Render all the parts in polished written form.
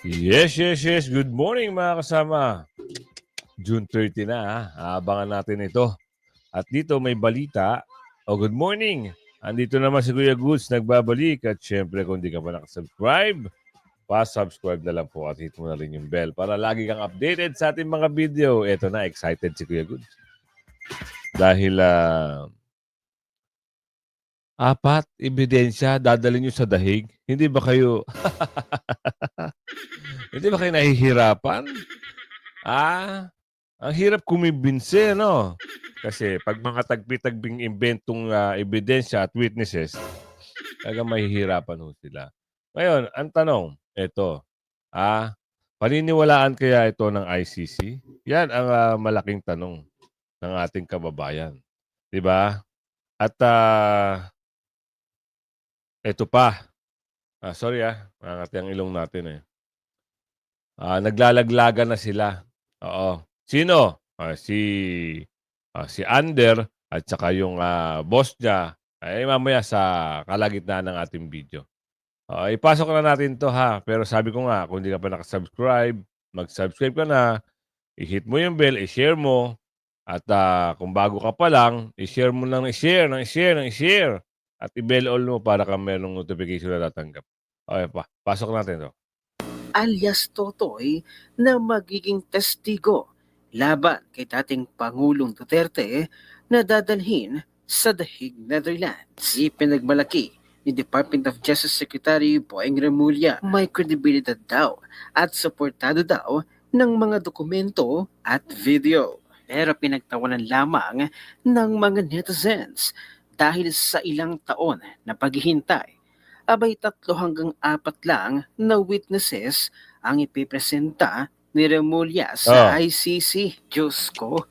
Yes, yes, yes. Good morning mga kasama. June 30 na ha. Aabangan natin ito. At dito may balita. Good morning. Andito naman si Kuya Goods nagbabalik. At syempre kung di ka pa nakasubscribe, pa-subscribe na lang po at hit mo na rin yung bell para lagi kang updated sa ating mga video. Eto na, excited si Kuya Goods. Dahil 4 ebidensya dadalhin nyo sa dahig. Hindi ba kayo hindi ba kayo nahihirapan? Ang hirap kumimbinse, no? Kasi pag mga tagpi-tagbing imbentong ebidensya at witnesses, talagang mahihirapan ho sila. Ngayon, ang tanong, ito, paniniwalaan kaya ito ng ICC? Yan ang malaking tanong ng ating kababayan. 'Di ba? At ito pa, sorry mangati ang ilong natin eh. Naglalaglagan na sila. Oo. Sino? Si Ander at saka yung boss niya ay mamaya sa kalagitnaan ng ating video. Ipasok na natin 'to pero sabi ko nga kung hindi ka pa nakasubscribe, mag-subscribe ka na, i-hit mo yung bell, i-share mo at kung bago ka pa lang, i-share mo ng i-share at i-bell all mo para ka merong notification na tatanggap. Okay pasok natin 'to. Alias Totoy na magiging testigo laban kay dating Pangulong Duterte na dadalhin sa The Hague, Netherlands. Ipinagmalaki ni Department of Justice Secretary Boyeng Remulla may kredibilidad daw at suportado daw ng mga dokumento at video. Pero pinagtawanan lamang ng mga netizens dahil sa ilang taon na paghihintay abay 3 hanggang 4 lang na witnesses ang ipipresenta ni Remulla sa ICC. Diyos ko,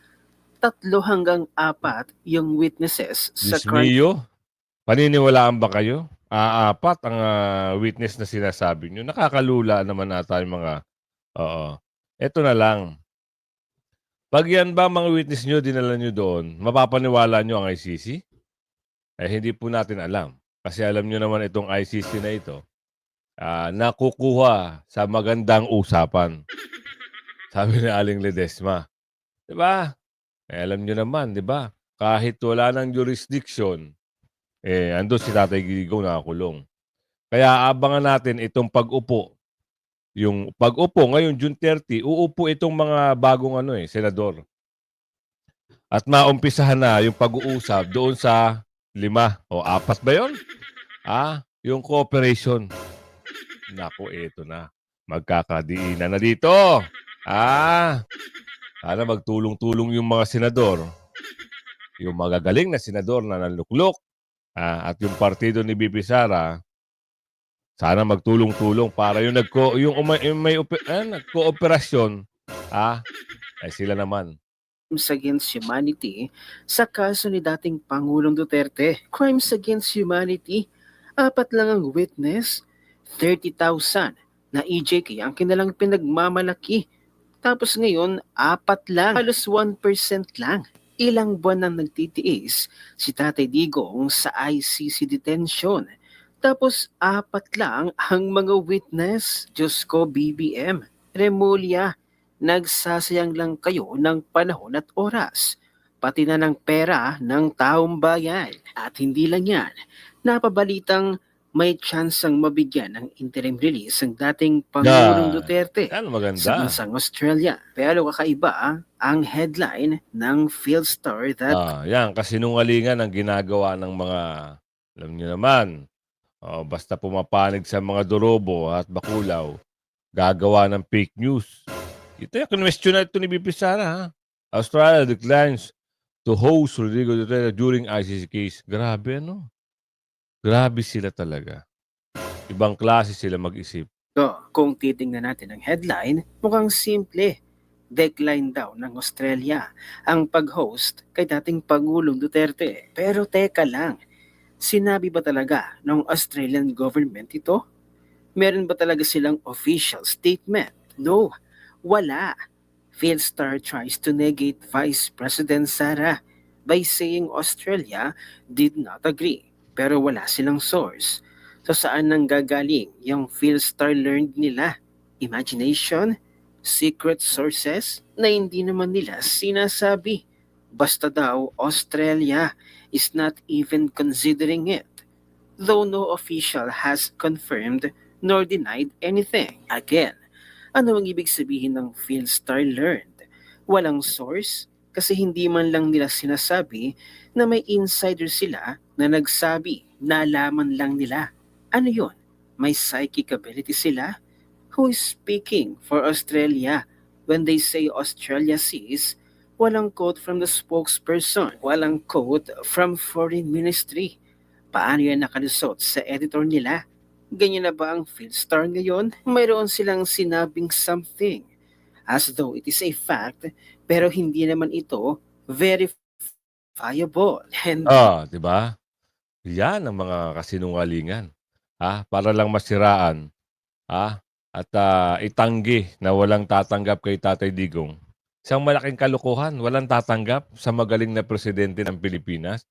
3 hanggang 4 yung witnesses sa Diyos mio, paniniwalaan ba kayo? 4 ang witness na sinasabi niyo. Nakakalula naman ata yung mga oo. Eto na lang, 'pag yan ba mga witness niyo dinala niyo doon, mapapaniwala niyo ang ICC? Hindi po natin alam. Kasi alam niyo naman itong ICC na ito, nakukuha sa magandang usapan, sabi ni Aling Ledesma, 'di ba? Alam niyo naman, 'di ba? Kahit wala ng jurisdiction, andun si Tatay Digong nakakulong. Kaya abangan natin itong pag-upo. Yung pag-upo ngayong June 30, uupo itong mga bagong senador. At maumpisahan na yung pag-uusap doon sa 5 o 4 ba yun? Yung cooperation. Naku, eto na. Magkakadiinan na dito. Sana magtulong-tulong yung mga senador. Yung magagaling na senador na nanluklok at yung partido ni BP Sara, sana magtulong-tulong para yung nagkooperasyon, ay sila naman. Crimes Against Humanity sa kaso ni dating Pangulong Duterte. Crimes Against Humanity, 4 lang ang witness, 30,000 na EJK ang kinalang pinagmamalaki. Tapos ngayon, 4 lang, halos 1% lang. Ilang buwan nang nagtitiis si Tatay Digong sa ICC detention. Tapos 4 lang ang mga witness. Diyos ko, BBM. Remulla, nagsasayang lang kayo ng panahon at oras, pati na ng pera ng taong bayan. At hindi lang yan, napabalitang may tsansang mabigyan ng interim release ang dating Pangulong Duterte sa bansang Australia. Pero kakaiba ang headline ng Philstar that... Yan, kasinungalingan ang ginagawa ng mga, alam niyo naman, basta pumapanig sa mga dorobo at bakulaw, gagawa ng fake news. Ito yung kinwestiyon na ito ni BP Sara. Australia declines to host Rodrigo Duterte during ICC case. Grabe Grabe sila talaga. Ibang klase sila mag-isip. Kung titingnan natin ang headline, mukhang simple. Decline daw ng Australia ang pag-host kay dating Pangulong Duterte. Pero teka lang, sinabi ba talaga ng Australian government ito? Meron ba talaga silang official statement? No, wala. Philstar tries to negate Vice President Sara by saying Australia did not agree. Pero wala silang source. So saan nang gagaling yung Philstar learned nila? Imagination, secret sources na hindi naman nila sinasabi. Basta daw Australia is not even considering it, though no official has confirmed nor denied anything. Again, ano ang ibig sabihin ng Philstar learned? Walang source kasi hindi man lang nila sinasabi na may insider sila na nagsabi, nalaman lang nila. Ano yon? May psychic ability sila? Who is speaking for Australia when they say Australia sees? Walang quote from the spokesperson, walang quote from foreign ministry. Paano yan nakalusot sa editor nila? Ganyan na ba ang Philstar ngayon? Mayroon silang sinabing something as though it is a fact pero hindi naman ito verifiable. And Di ba? Yan ang mga kasinungalingan. Para lang masiraan, at itanggi na walang tatanggap kay Tatay Digong. Isang malaking kalokohan, walang tatanggap sa magaling na presidente ng Pilipinas.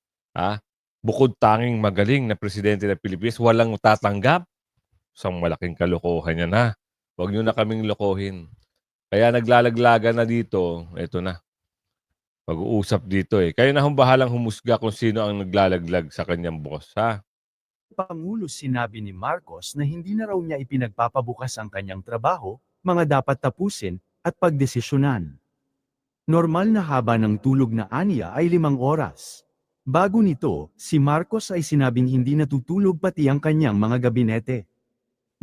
Bukod tanging magaling na presidente ng Pilipinas, walang tatanggap. Isang malaking kalokohan yan, ha. Huwag niyo na kaming lokohin. Kaya naglalaglagan na dito, eto na. Pag-uusap dito Kayo na hong bahalang humusga kung sino ang naglalaglag sa kanyang boss, ha? Pangulo sinabi ni Marcos na hindi na raw niya ipinagpapabukas ang kanyang trabaho, mga dapat tapusin, at pagdesisyonan. Normal na haba ng tulog na aniya ay 5 oras. Bago nito, si Marcos ay sinabing hindi natutulog pati ang kanyang mga gabinete.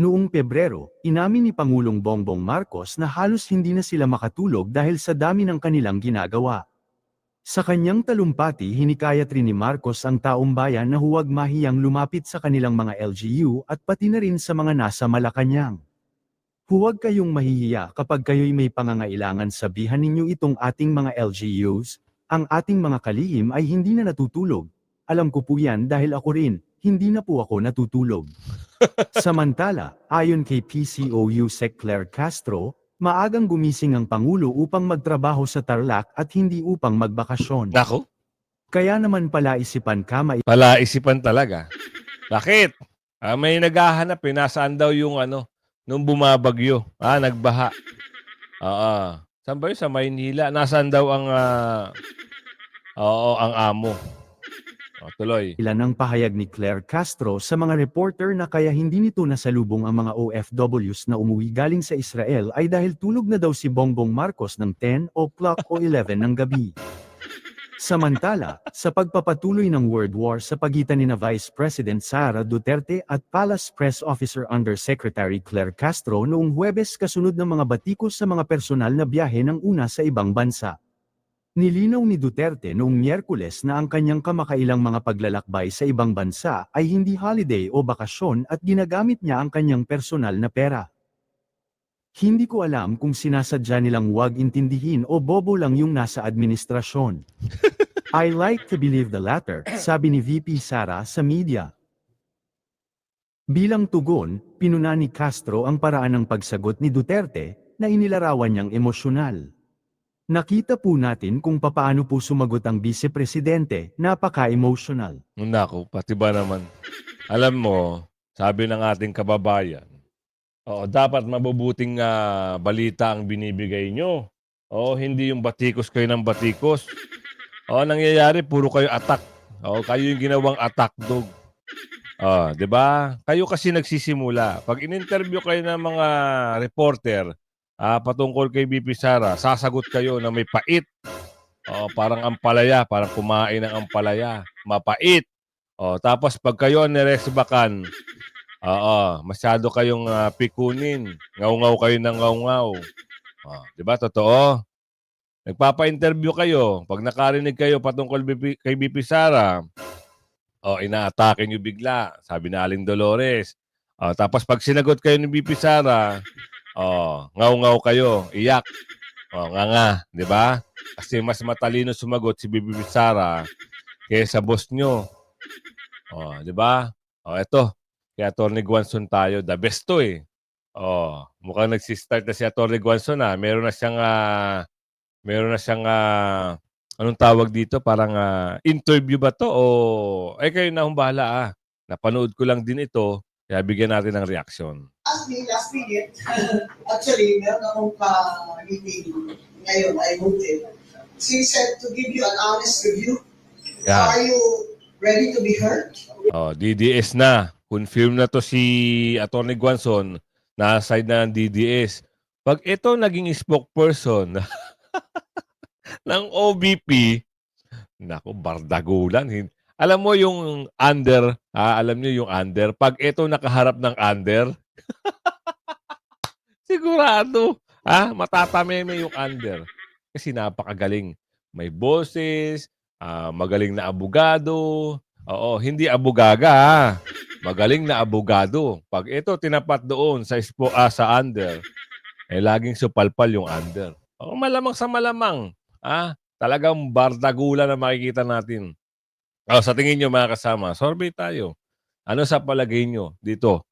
Noong Pebrero, inamin ni Pangulong Bongbong Marcos na halos hindi na sila makatulog dahil sa dami ng kanilang ginagawa. Sa kanyang talumpati hinikayat rin ni Marcos ang taong bayan na huwag mahiyang lumapit sa kanilang mga LGU at pati na rin sa mga nasa Malacanang. Huwag kayong mahihiya kapag kayo'y may pangangailangan, sabihan ninyo itong ating mga LGUs, ang ating mga kalihim ay hindi na natutulog. Alam ko po yan dahil ako rin, hindi na po ako natutulog. Samantala, ayon kay PCOU Sec Claire Castro, maagang gumising ang Pangulo upang magtrabaho sa Tarlac at hindi upang magbakasyon. Nako, Kaya naman palaisipan ka palaisipan talaga. Bakit? May naghahanap nasaan daw yung nung bumabagyo. Nagbaha. Saan ba yun? Sa Maynila. Nasaan daw ang ang amo. Tuloy. ilan ang pahayag ni Claire Castro sa mga reporter na kaya hindi nito nasalubong ang mga OFWs na umuwi galing sa Israel ay dahil tulog na daw si Bongbong Marcos ng 10 o'clock o 11 ng gabi. Samantala, sa pagpapatuloy ng World War sa pagitan ni Vice President Sara Duterte at Palace Press Officer Undersecretary Claire Castro noong Huwebes kasunod ng mga batikos sa mga personal na biyahe ng una sa ibang bansa. Nilinaw ni Duterte noong Miyerkules na ang kanyang kamakailang mga paglalakbay sa ibang bansa ay hindi holiday o bakasyon at ginagamit niya ang kanyang personal na pera. Hindi ko alam kung sinasadya nilang wag intindihin o bobo lang yung nasa administrasyon. I like to believe the latter, sabi ni VP Sara sa media. Bilang tugon, pinuna ni Castro ang paraan ng pagsagot ni Duterte na inilarawan niyang emosyonal. Nakita po natin kung papaano po sumagot ang Vice Presidente, napaka-emotional. Nako, pati ba naman? Alam mo, sabi ng ating kababayan, dapat mabubuting balita ang binibigay nyo. Hindi yung batikos kayo ng batikos. Nangyayari, puro kayo attack. Kayo yung ginawang attack dog. 'Di ba? Kayo kasi nagsisimula. Pag in-interview kayo ng mga reporter, patungkol kay BP Sara, sasagot kayo na may pait. Parang ampalaya, parang kumain ng ampalaya. Mapait. Tapos pag kayo ang niresbakan, masyado kayong pikunin. Ngaw-ngaw kayo ng ngaw-ngaw. 'Di ba? Totoo. Nagpapa-interview kayo. Pag nakarinig kayo patungkol kay BP Sara, inaatake nyo bigla. Sabi na Aling Dolores. Tapos pag sinagot kayo ni BP Sara, ngaw-ngaw kayo, iyak. Nga, di ba? Kasi mas matalino sumagot si BP Sara kaysa boss nyo. Di ba? Eto, kay Atty. Guanzon tayo. The best to mukhang nagsistart na si Atty. Guanzon Meron na siyang anong tawag dito? Parang interview ba to? Kayo na hong bahala Napanood ko lang din ito Kaya bigyan natin ng reaksyon. Last minute, actually, meron akong ka-meeting ngayon, I moved in. She said to give you an honest review. Yeah. Are you ready to be heard? Oh, DDS na. Confirm na to si Atty. Guanzon na side na ng DDS. Pag ito naging spokesperson ng OBP, naku, bardagulan. Alam mo yung under, alam niyo yung under. Pag ito nakaharap ng under, sigurado, matatameme yung under. Kasi napakagaling. May boses, magaling na abogado. Oo, hindi abogaga, ha. Magaling na abogado. Pag ito tinapat doon sa under, laging supalpal yung under. Oo, malamang sa malamang. Talagang bardagulan na makikita natin. Sa tingin nyo mga kasama, survey tayo. Ano sa palagay nyo dito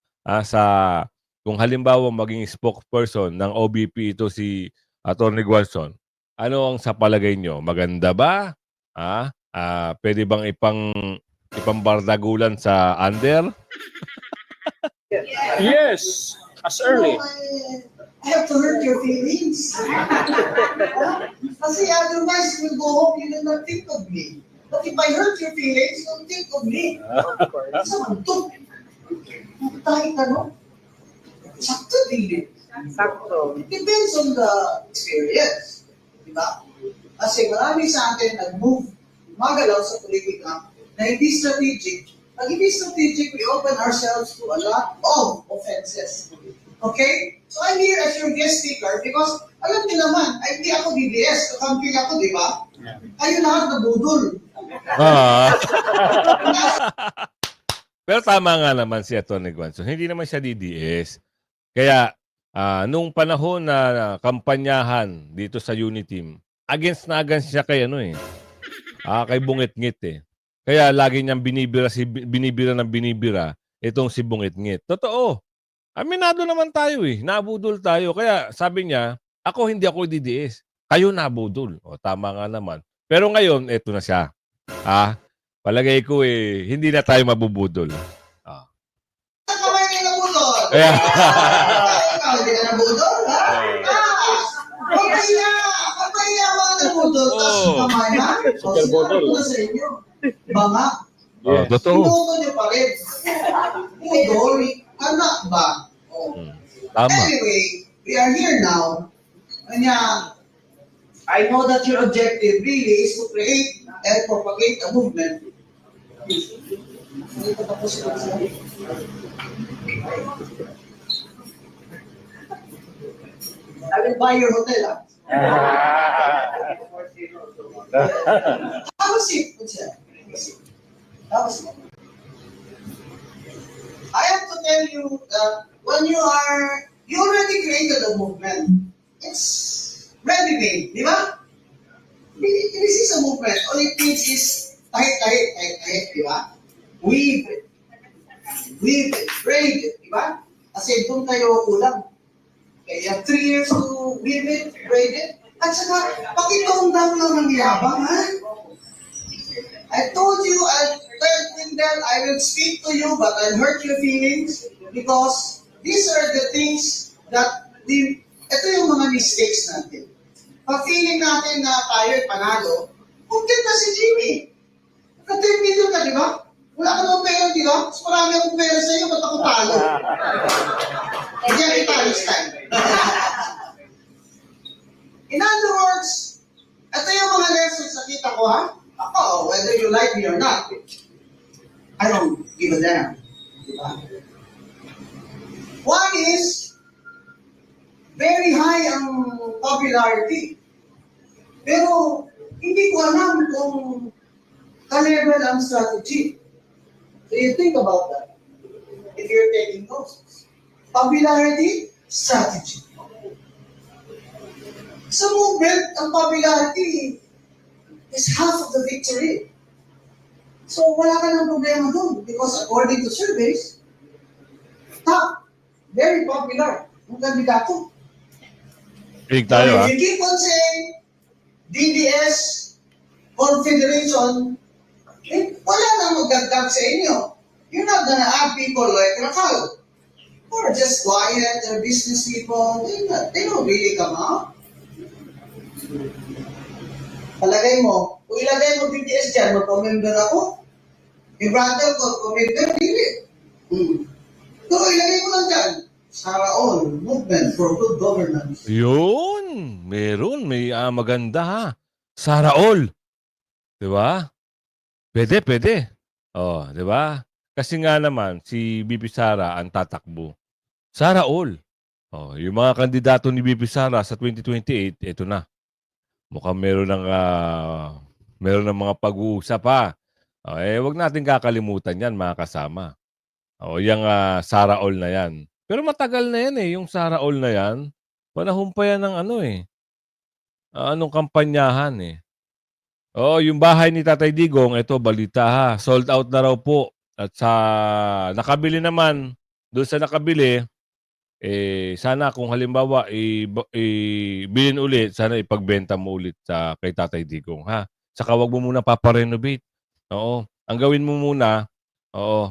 kung halimbawa maging spokesperson ng OBP ito si Atty. Guanzon, ano ang sa palagay nyo? Maganda ba? Pwede bang ipambardagulan sa under? Yes, as early. I have to hurt your feelings. Kasi otherwise, you will go home, you will not think of me. But if I hurt your feelings, don't think of me. Saan to? Kahit ano? Sakto din. Sakto. Depends on the experience. Diba? Kasi marami sa atin nag-move, magalaw sa politika na hindi strategic. Pag hindi strategic, we open ourselves to a lot of offenses. Okay? So I'm here as your guest speaker because alam niyo naman, ay hindi ako DDS, kakampi ako, di ba? Kayo lahat na budol. Pero tama nga naman si Atty. Guanzon. Hindi naman siya DDS. Kaya, nung panahon na kampanyahan dito sa Uniteam, against siya kay kay Bungit-Ngit eh. Kaya lagi niyang binibira itong si Bungit-Ngit. Totoo. Aminado naman tayo eh. Nabudol tayo. Kaya sabi niya, hindi ako DDS. Kayo nabudol. O, tama nga naman. Pero ngayon, eto na siya. Palagay ko hindi na tayo mabubudol. Saan ka may nabudol? Kaya, Ikaw, hindi ka nabudol, ha? Papaya mga nabudol. Tapos kamay, ha? Super budol. Sinabi ko na sa inyo. Mga. totoo. Sinuko niyo pa rin. Budol. Anak ba? Tama. Anyway, we are here now. Kanya, I know that your objective really is to create and propagate a movement. I will buy your hotel. Have a seat. Have a seat. I have to tell you that when you already created a movement. It's ready-made, di ba? This is a movement. All it needs is tahit, di ba? Weave it, braid it, di ba? Kasi doon tayo kulang. Okay, you have 3 years to weave it, braid it. At saka, pakitondang lang ng yabang, ha? I told you, Wendell, I will speak to you, but I'll hurt your feelings because these are the things that ito yung mga mistakes natin. Pag feeling natin na tayo'y panalo, content na si Jimmy. Naka-10 million ka, di ba? Wala ka naman pera, di ba? Mas marami akong pera sa iyo, ba't ako talo? Hindi ang Italy's time. In other words, ito yung mga lessons na kita ko, ha? Ako, whether you like me or not, I don't give a damn. Diba? One is, very high ang popularity. Pero, hindi ko alam kung ka-level ang strategy. So you think about that. If you're taking notes. Popularity, strategy. Sa movement, ang popularity is half of the victory. So wala ka ng problema doon because according to surveys, top, very popular ang kandidato. Big tayo, If you keep on saying DDS, Confederation, wala nang magdagdag sa inyo. You're not gonna have people like Rafael, who are just quiet, they're business people, they don't really come out. Palagay mo, kung ilagay mo BTS dyan, magpa-member ako. Yung brother ko, pa-member, hindi. So, ilagay mo lang dyan. Sarah All, Movement for Good Governance. Yun, may maganda ha. Sana all. 'Di ba? Pwede. Oh, 'di ba? Kasi nga naman si BP Sara ang tatakbo. Sana all. Oh, yung mga kandidato ni BP Sara sa 2028, ito na. Mukhang meron ng mga pag-uusap pa. Oh, wag natin kakalimutan 'yan, mga kasama. Oh, yang Sara all na 'yan. Pero matagal na 'yan yung Sara all na 'yan. Panahon pa 'yan ng anong kampanyahan Oo, yung bahay ni Tatay Digong, ito balita ha, sold out na raw po. At sa nakabili naman, doon sa nakabili, sana kung halimbawa bilhin ulit, sana ipagbenta mo ulit kay Tatay Digong ha. Saka wag mo muna papa-renovate. Oo, ang gawin mo muna,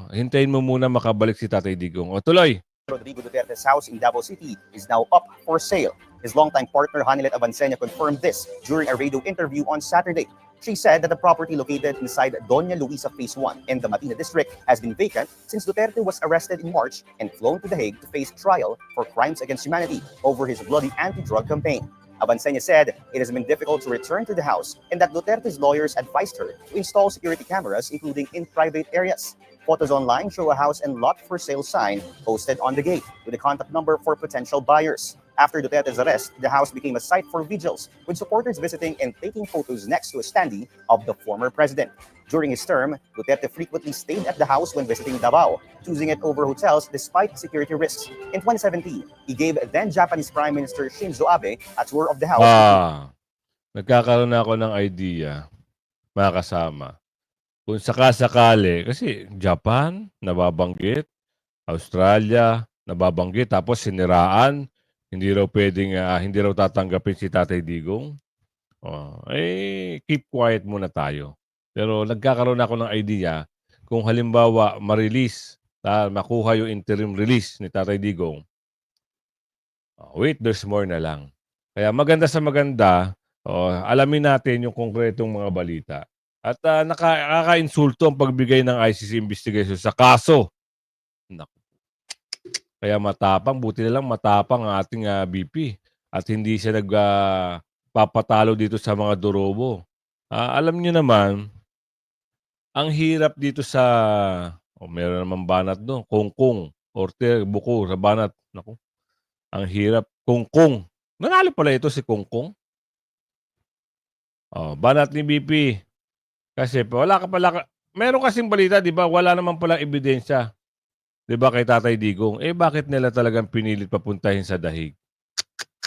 hintayin mo muna makabalik si Tatay Digong. O tuloy. Rodrigo Duterte's house in Davao City is now up for sale. His longtime partner Hanilet Avancenia confirmed this during a radio interview on Saturday. She said that the property located inside Doña Luisa Phase 1 in the Matina district has been vacant since Duterte was arrested in March and flown to The Hague to face trial for crimes against humanity over his bloody anti-drug campaign. Avancenia said it has been difficult to return to the house and that Duterte's lawyers advised her to install security cameras, including in private areas. Photos online show a house and lot for sale sign posted on the gate with a contact number for potential buyers. After Duterte's arrest, the house became a site for vigils, with supporters visiting and taking photos next to a standee of the former president. During his term, Duterte frequently stayed at the house when visiting Davao, choosing it over hotels despite security risks. In 2017, he gave then Japanese Prime Minister Shinzo Abe a tour of the house. Nagkakaroon na ako ng idea, mga kasama. Kung sakasakali, kasi Japan, nababanggit, Australia, nababanggit, tapos siniraan, hindi raw tatanggapin si Tatay Digong. Keep quiet muna tayo. Pero nagkakaroon ako ng idea, kung halimbawa ma-release, makuha yung interim release ni Tatay Digong, wait, there's more na lang. Kaya maganda sa maganda, alamin natin yung konkretong mga balita. At nakaka-insulto ang pagbigay ng ICC investigation sa kaso. Naku. Kaya matapang, buti na lang matapang ang ating BP. At hindi siya nagpapatalo dito sa mga durobo. Alam niyo naman, ang hirap dito meron naman banat doon, kongkong, orte, buko, sa banat. Naku, ang hirap. Kongkong. Nanalo pala ito si Kongkong. Banat ni BP. Kasi meron kasing balita, di ba? Wala naman palang ebidensya. Di ba kay Tatay Digong? Bakit nila talagang pinilit papuntahin sa dahig?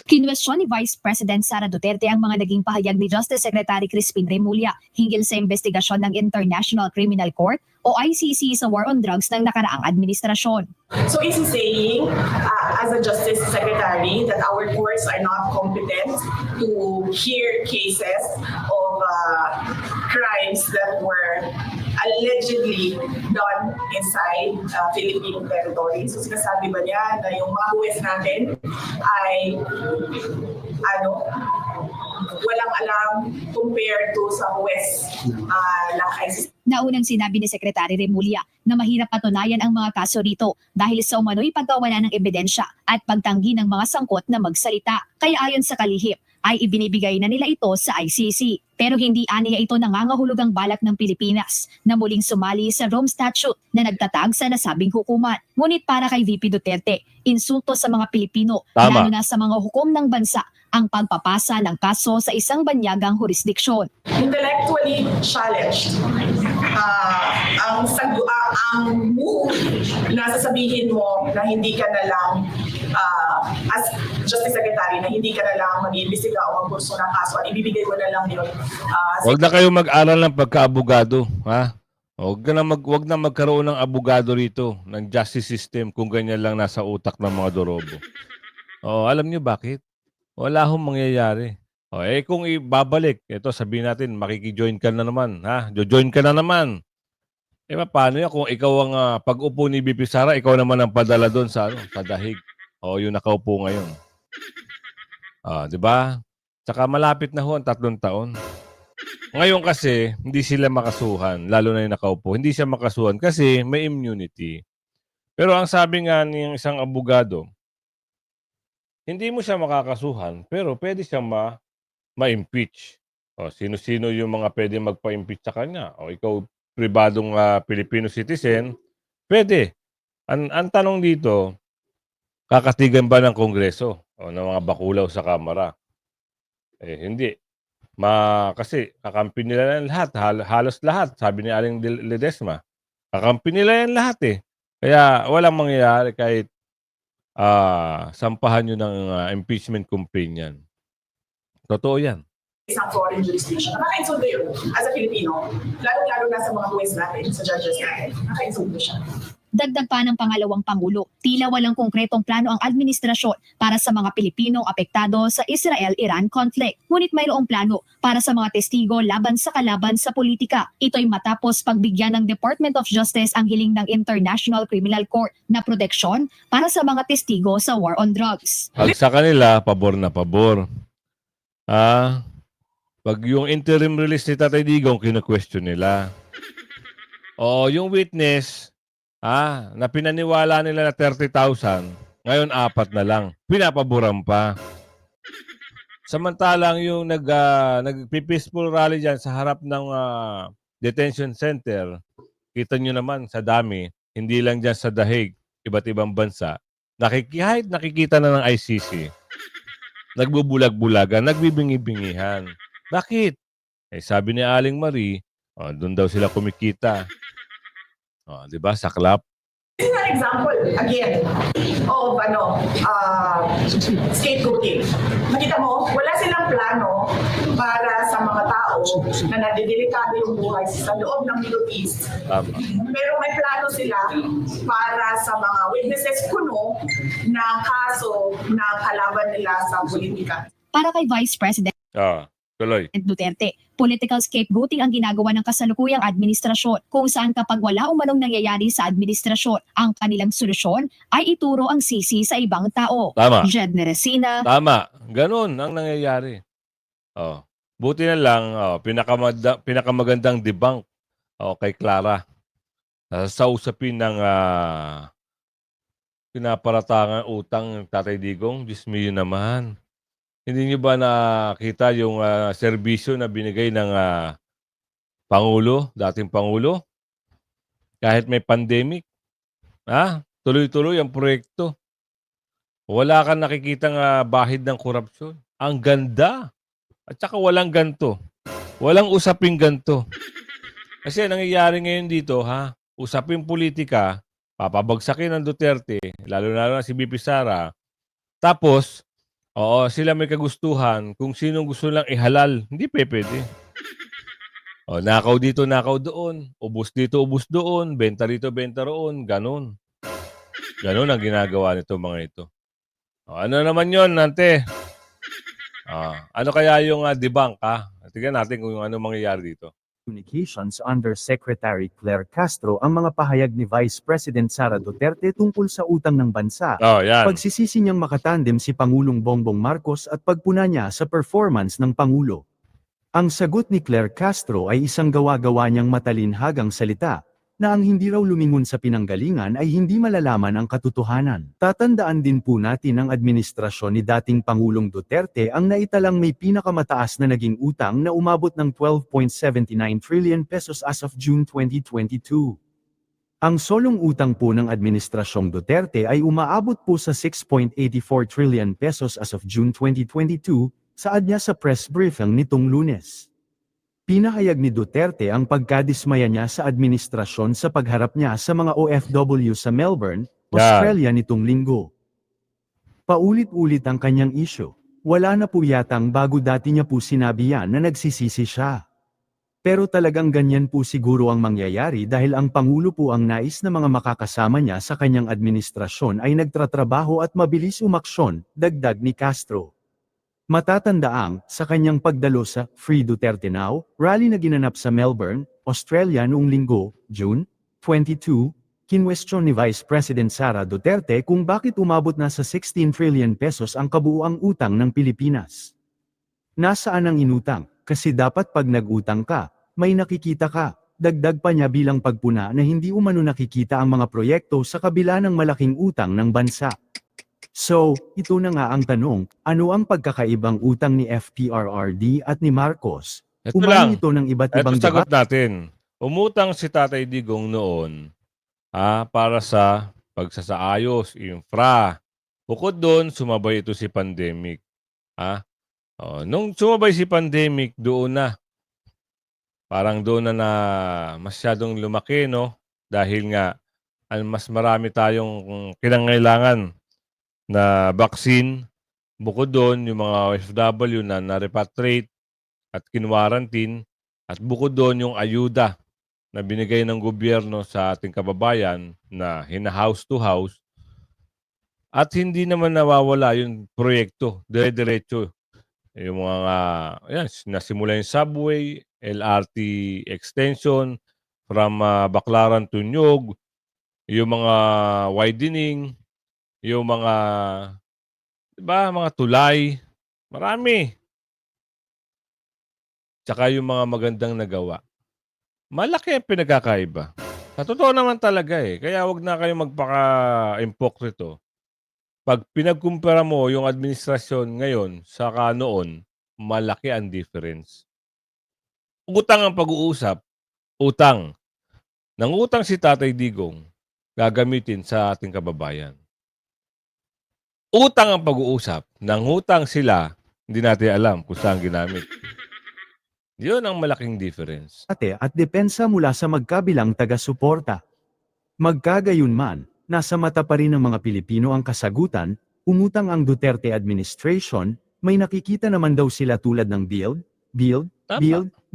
Kinwestiyon ni Vice President Sara Duterte ang mga naging pahayag ni Justice Secretary Crispin Remulla hinggil sa investigasyon ng International Criminal Court o ICC sa war on drugs ng nakaraang administrasyon. So is he saying, as a Justice Secretary, that our courts are not competent to hear cases of crimes that were allegedly done inside Philippine territory? So sinasabi ba niya na yung mga huwes natin ay walang alam compared to sa huwes ng ICC? Naunang sinabi ni Secretary Remulla na mahirap patunayan ang mga kaso rito dahil sa umano'y pagkawala ng ebidensya at pagtanggi ng mga sangkot na magsalita. Kaya ayon sa kalihip, ay ibinibigay na nila ito sa ICC. Pero hindi aniya ito nangangahulugang balak ng Pilipinas na muling sumali sa Rome Statute na nagtatag sa nasabing hukuman. Ngunit para kay VP Duterte, insulto sa mga Pilipino, Tama. lalo na sa mga hukom ng bansa, ang pagpapasa ng kaso sa isang banyagang jurisdiksyon. Intellectually challenged. Ang move na sasabihin mo na hindi ka na lang as Justice Secretary na hindi ka na lang mag-iimbestiga o magkurso ng kaso at ibibigay ko na lang yun. Huwag na kayong mag-aral ng pagka-abogado, ha? Huwag na magkaroon ng abogado rito, ng justice system kung ganyan lang nasa utak ng mga dorobo. Alam niyo bakit? Wala hong mangyayari. Kung ibabalik, ito sabihin natin, makikijoin ka na naman, ha? Jojoin ka na naman. Paano yan kung ikaw ang pag-upo ni VP Sara, ikaw naman ang padala doon sa sa dahig. O yung nakaupo ngayon. 'Di ba? Tsaka malapit na ho ang 3 taon. Ngayon kasi hindi sila makasuhan, lalo na yung nakaupo. Hindi siya makasuhan kasi may immunity. Pero ang sabi nga ng isang abogado, hindi mo siya makakasuhan pero pwede siyang ma-impeach. O sino-sino yung mga pwede magpa-impeach sa kanya? O ikaw pribadong Filipino citizen, pwede. Ang tanong dito, kakatigan ba ng Kongreso o ng mga bakulaw sa Kamara? Hindi. Kasi kakampi nila yan lahat, halos lahat, sabi ni Aling Ledesma. Kakampi nila yan lahat Kaya walang mangyayari kahit sampahan nyo ng impeachment complaint yan. Totoo yan. Isang foreign jurisdiction. Nakaka-insulto yun as a Filipino. Lalo-lalo na sa mga buwis natin, sa judges natin. Nakaka-insulto siya. Dagdag pa ng pangalawang Pangulo, tila walang konkretong plano ang administrasyon para sa mga Pilipinong apektado sa Israel-Iran conflict. Ngunit mayroong plano para sa mga testigo laban sa kalaban sa politika. Ito'y matapos pagbigyan ng Department of Justice ang hiling ng International Criminal Court na proteksyon para sa mga testigo sa war on drugs. Pag sa kanila, pabor na pabor. Pag yung interim release ni Tatay Digong, kinu-question nila. O yung witness, na pinaniwala nila na 30,000, ngayon 4 na lang. Pinapaboran pa. Samantalang yung nag-peaceful rally dyan sa harap ng detention center, kita nyo naman sa dami, hindi lang dyan sa dahig, iba't ibang bansa, kahit nakikita na ng ICC, nagbubulag-bulagan, nagbibingi-bingihan. Bakit? Sabi ni Aling Marie, doon daw sila kumikita. Di ba? Saklap. This is an example, again, of scapegoating. Nakita mo, wala silang plano para sa mga tao na nadidelikado yung buhay sa loob ng Middle East. Tama. Pero may plano sila para sa mga witnesses kuno na kaso na kalaban nila sa politika. Para kay Vice President Tuloy. Duterte, political scapegoating ang ginagawa ng kasalukuyang administrasyon kung saan kapag wala umanong nangyayari sa administrasyon, ang kanilang solusyon ay ituro ang sisi sa ibang tao. Tama. Jed Neresina. Tama. Ganun ang nangyayari. Buti na lang, pinakamagandang debunk kay Clara. Sa usapin ng pinaparatangan utang ng Tatay Digong, Diyos mio naman. Hindi niyo ba nakita yung serbisyo na binigay ng Pangulo, dating Pangulo? Kahit may pandemic, tuloy-tuloy ang proyekto. Wala kang nakikitang bahid ng korupsyon. Ang ganda. At saka walang ganto. Walang usaping ganto. Kasi nangyayari ngayon dito, usaping politika, papabagsakin ng Duterte, lalo na si VP Sara. Tapos, sila may kagustuhan kung sinong gusto lang ihalal. Hindi pwede. Nakaw dito, nakaw doon. Ubus dito, ubus doon. Benta rito, benta roon. Ganon. Ganon ang ginagawa nito mga ito. Ano naman yon, Nante? Ano kaya yung debunk, Tingnan natin kung ano mangyayari dito. Communications Under Secretary Claire Castro ang mga pahayag ni Vice President Sara Duterte tungkol sa utang ng bansa. Yan. Pagsisisi niyang makatandem si Pangulong Bongbong Marcos at pagpuna niya sa performance ng Pangulo. Ang sagot ni Claire Castro ay isang gawa-gawa niyang matalinhagang salita, na ang hindi raw lumingon sa pinanggalingan ay hindi malalaman ang katotohanan. Tatandaan din po natin ang administrasyon ni dating Pangulong Duterte ang naitalang may pinakamataas na naging utang na umabot ng 12.79 trillion pesos as of June 2022. Ang solong utang po ng administrasyong Duterte ay umaabot po sa 6.84 trillion pesos as of June 2022, saad niya sa press briefing nitong Lunes. Pinahayag ni Duterte ang pagkadismaya niya sa administrasyon sa pagharap niya sa mga OFW sa Melbourne, Australia nitong linggo. Paulit-ulit ang kanyang isyu. Wala na po yatang bago dati niya po sinabi yan na nagsisisi siya. Pero talagang ganyan po siguro ang mangyayari dahil ang Pangulo po ang nais na mga makakasama niya sa kanyang administrasyon ay nagtratrabaho at mabilis umaksyon, dagdag ni Castro. Matatandaang, sa kanyang pagdalo sa Free Duterte Now, rally na ginanap sa Melbourne, Australia noong linggo, June, 22, kinwestiyon ni Vice President Sara Duterte kung bakit umabot na sa 16 trillion pesos ang kabuuang utang ng Pilipinas. Nasaan ang inutang? Kasi dapat pag nag-utang ka, may nakikita ka. Dagdag pa niya bilang pagpuna na hindi umano nakikita ang mga proyekto sa kabila ng malaking utang ng bansa. So, ito na nga ang tanong, ano ang pagkakaibang utang ni FPRRD at ni Marcos? Ito Umano lang. ito ng iba't Ito ibang sagot natin. Umutang si Tatay Digong noon para sa pagsasaayos, infra. Bukod doon, sumabay ito si pandemic. Nung sumabay si pandemic, parang doon na masyadong lumaki, no? Dahil nga, mas marami tayong kinangailangan na vaccine. Bukod doon, yung mga OFW na na-repatriate at kinwarantin. At bukod doon, yung ayuda na binigay ng gobyerno sa ating kababayan na hina-house to house. At hindi naman nawawala yung proyekto, dire-diretso. Yung mga, nasimula yung subway, LRT extension, from Baclaran to Nyog, yung mga widening, yung mga, mga tulay, marami. Tsaka yung mga magandang nagawa. Malaki ang pinagkakaiba. Sa totoo naman talaga Kaya wag na kayong magpaka-impokrito. Pag pinagkumpara mo yung administrasyon ngayon sa noon, malaki ang difference. Utang ang pag-uusap. Utang. Nangutang si Tatay Digong, gagamitin sa ating kababayan. Utang ang pag-uusap. Nangutang sila, hindi natin alam kung saan ginamit. Yun ang malaking difference. At depensa mula sa magkabilang taga-suporta. Magkagayunman, nasa mata pa rin ng mga Pilipino ang kasagutan, umutang ang Duterte administration, may nakikita naman daw sila tulad ng build,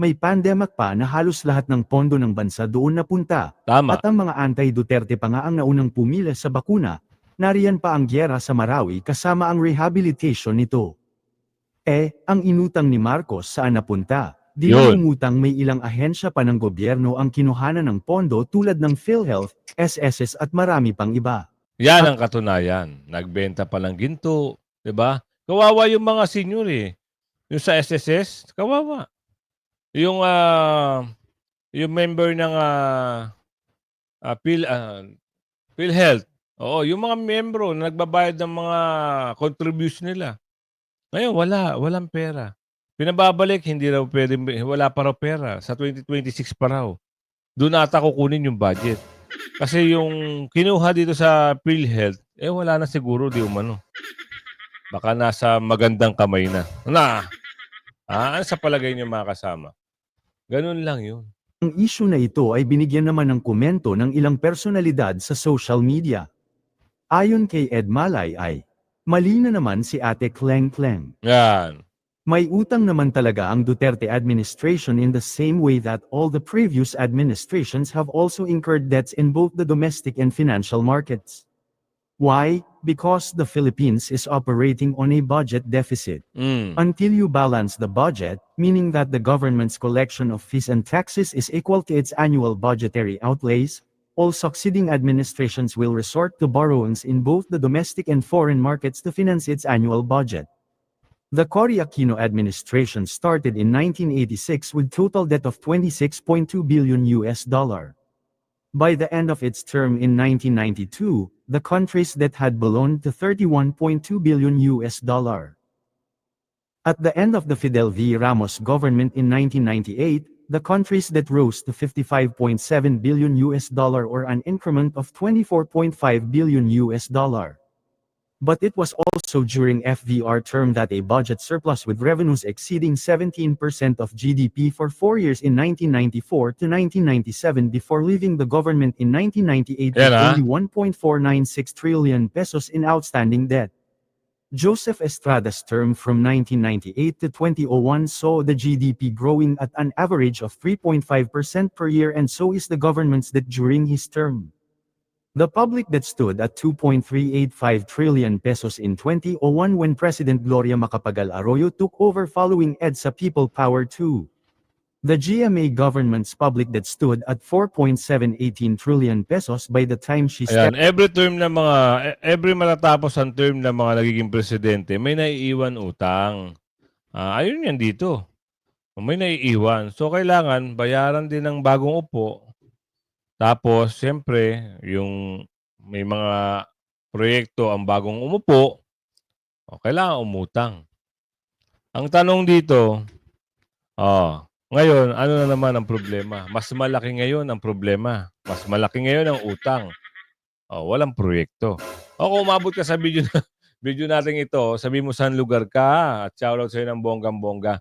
may pandemic pa na halos lahat ng pondo ng bansa doon napunta. Tama. At ang mga anti-Duterte pa nga ang naunang pumila sa bakuna, nariyan pa ang gyera sa Marawi kasama ang rehabilitation nito. Ang inutang ni Marcos saan napunta? Di lang umutang, may ilang ahensya pa ng gobyerno ang kinuhanan ng pondo tulad ng PhilHealth, SSS at marami pang iba. Yan ang katunayan. Nagbenta pa ng ginto, 'di ba? Kawawa yung mga senior Yung sa SSS, kawawa. Yung member ng PhilHealth. Oo, yung mga membro na nagbabayad ng mga contribution nila. Ngayon walang pera. Pinababalik, hindi raw pwede, wala pa raw pera. Sa 2026 pa raw. Doon ata kukunin yung budget. Kasi yung kinuha dito sa PhilHealth, wala na siguro, di umano. Baka nasa magandang kamay na. Ano sa palagay niyo mga kasama? Ganun lang yun. Ang issue na ito ay binigyan naman ng komento ng ilang personalidad sa social media. Ayon kay Ed Malay ay, mali na naman si Ate Kleng Kleng. Yan. May utang naman talaga ang Duterte administration in the same way that all the previous administrations have also incurred debts in both the domestic and financial markets. Why? Because the Philippines is operating on a budget deficit. Until you balance the budget, meaning that the government's collection of fees and taxes is equal to its annual budgetary outlays, all succeeding administrations will resort to borrowings in both the domestic and foreign markets to finance its annual budget. The Cory Aquino administration started in 1986 with total debt of $26.2 billion. By the end of its term in 1992, the country's debt had ballooned to $31.2 billion. At the end of the Fidel V. Ramos government in 1998, the country's debt rose to $55.7 billion or an increment of $24.5 billion. But it was also during FVR term that a budget surplus with revenues exceeding 17% of GDP for 4 years in 1994 to 1997 before leaving the government in 1998 with only 1.496 trillion pesos in outstanding debt. Joseph Estrada's term from 1998 to 2001 saw the GDP growing at an average of 3.5% per year, and so is the government's debt during his term. The public debt stood at 2.385 trillion pesos in 2001 when President Gloria Macapagal Arroyo took over following EDSA People Power II. The GMA government's public debt stood at 4.718 trillion pesos by the time she Ayan, stepped every matatapos ang term ng mga nagiging presidente, may naiiwan utang. Ayun yan dito. May naiiwan. So, kailangan bayaran din ng bagong upo. Tapos, siyempre, yung may mga proyekto ang bagong umupo, kailangan umutang. Ang tanong dito, ngayon, ano na naman ang problema? Mas malaki ngayon ang problema. Mas malaki ngayon ang utang. Walang proyekto. Kung umabot ka sa video natin ito, sabi mo saan lugar ka at shoutout sa'yo ng bonggang-bongga.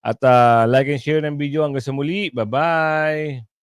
At like and share ng video hanggang sa muli. Bye-bye!